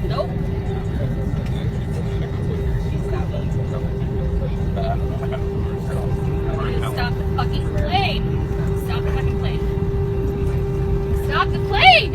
Nope. Stop the fucking plane. Stop the fucking plane. Stop the plane!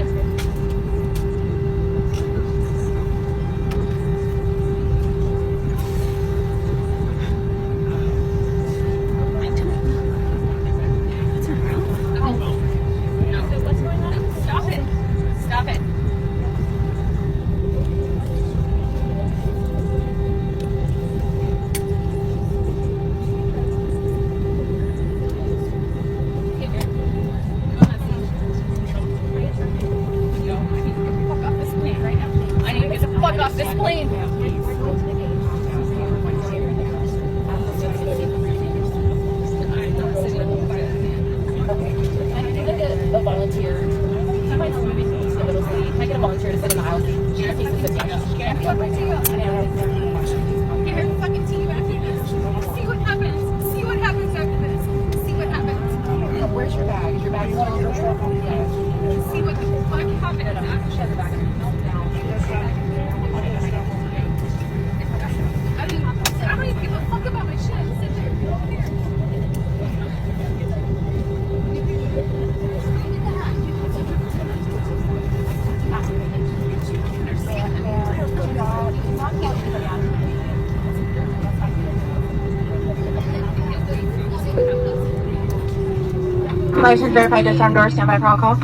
License verified, disarm door, stand by for all calls.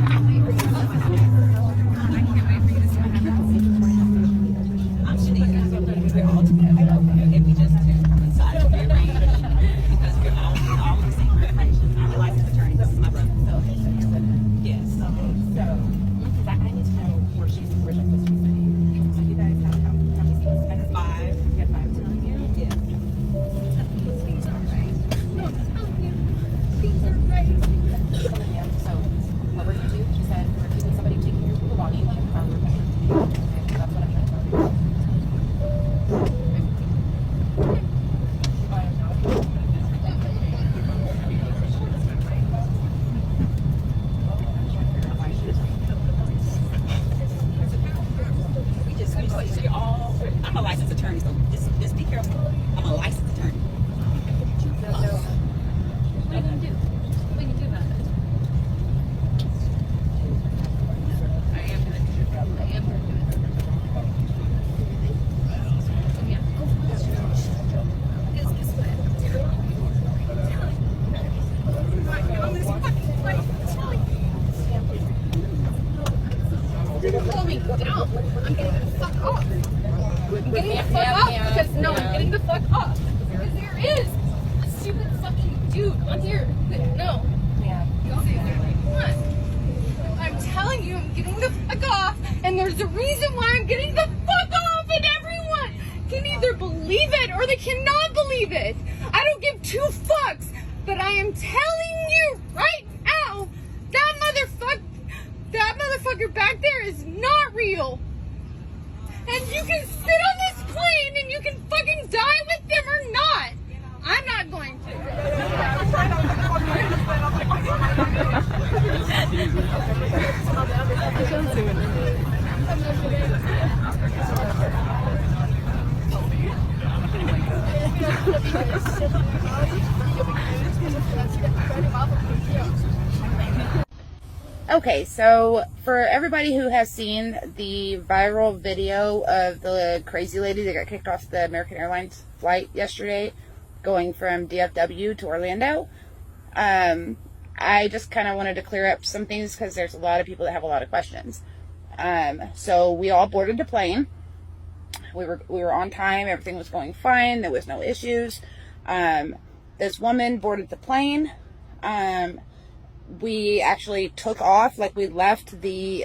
I'm a licensed attorney, so just be careful. I'm a licensed attorney. What are you going to do? What are you going to do about it? I am going to do it. Yeah. Guess what? I'm going to fucking like, calm me down. I'm getting the fuck off. I'm getting the fuck off because no, I'm getting the fuck off because there is a stupid fucking dude on here. No. Yeah. What? I'm telling you, I'm getting the fuck off, and there's a reason why I'm getting the fuck off, and everyone can either believe it or they cannot believe it. I don't give two fucks, but I am telling you right now, that motherfucker back there is not real. And you can sit on this plane and you can fucking die with them or not. I'm not going to. Okay, so for everybody who has seen the viral video of the crazy lady that got kicked off the American Airlines flight yesterday going from DFW to Orlando, I just kind of wanted to clear up some things because there's a lot of people that have a lot of questions. So we all boarded the plane. We were on time. Everything was going fine. There was no issues. This woman boarded the plane. We actually took off, like we left the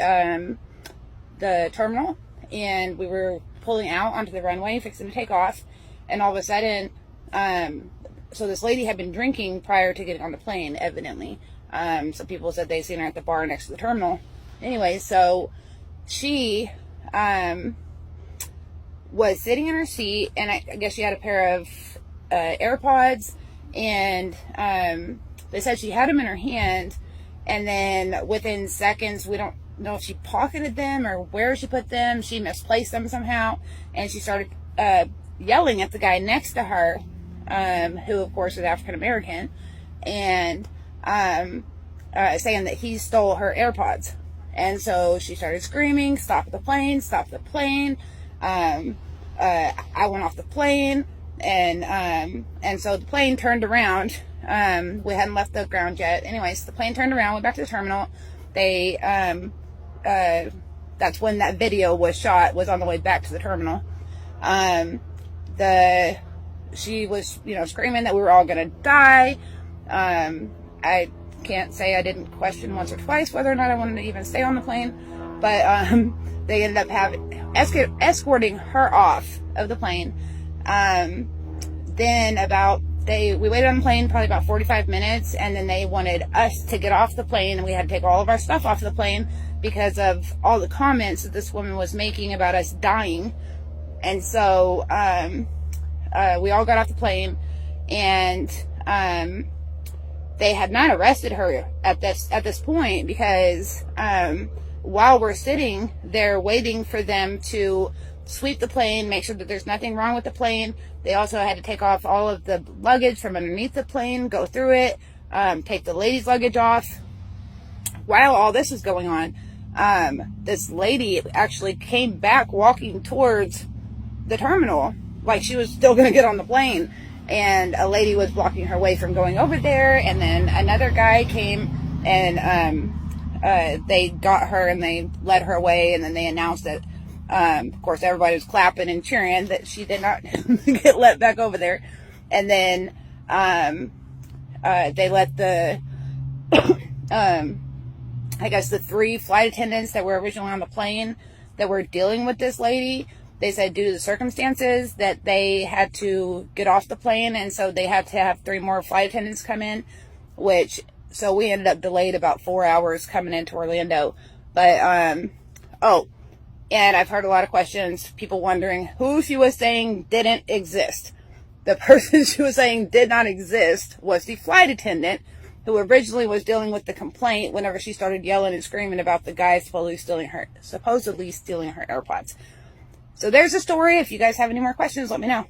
terminal, and we were pulling out onto the runway, fixing to take off, and all of a sudden, so this lady had been drinking prior to getting on the plane, evidently. Some people said they seen her at the bar next to the terminal. Anyway, so she was sitting in her seat, and I guess she had a pair of AirPods, and they said she had them in her hand, and then within seconds, know if she pocketed them or where she put them. She misplaced them somehow, and she started yelling at the guy next to her, who of course is African American, and saying that he stole her AirPods. And so she started screaming, "Stop the plane, stop the plane." I went off the plane, and so the plane turned around. We hadn't left the ground yet. Anyways, the plane turned around, went back to the terminal. They, that's when that video was shot, was on the way back to the terminal. She was, screaming that we were all gonna die. I can't say I didn't question once or twice whether or not I wanted to even stay on the plane, but they ended up escorting her off of the plane. Then we waited on the plane probably about 45 minutes, and then they wanted us to get off the plane, and we had to take all of our stuff off the plane because of all the comments that this woman was making about us dying. And so we all got off the plane, and they had not arrested her at this point, because while we're sitting there waiting for them to sweep the plane, make sure that there's nothing wrong with the plane, they also had to take off all of the luggage from underneath the plane, go through it, take the ladies' luggage off. While all this was going on, this lady actually came back walking towards the terminal like she was still going to get on the plane, and a lady was blocking her way from going over there. And then another guy came, and they got her and they led her away, and then they announced that of course everybody was clapping and cheering that she did not get let back over there. And then they let the I guess the 3 flight attendants that were originally on the plane that were dealing with this lady, they said due to the circumstances that they had to get off the plane, and so they had to have 3 more flight attendants come in, so we ended up delayed about 4 hours coming into Orlando. But and I've heard a lot of questions, people wondering who she was saying didn't exist. The person she was saying did not exist was the flight attendant who originally was dealing with the complaint whenever she started yelling and screaming about the guy supposedly stealing her AirPods. So there's the story. If you guys have any more questions, let me know.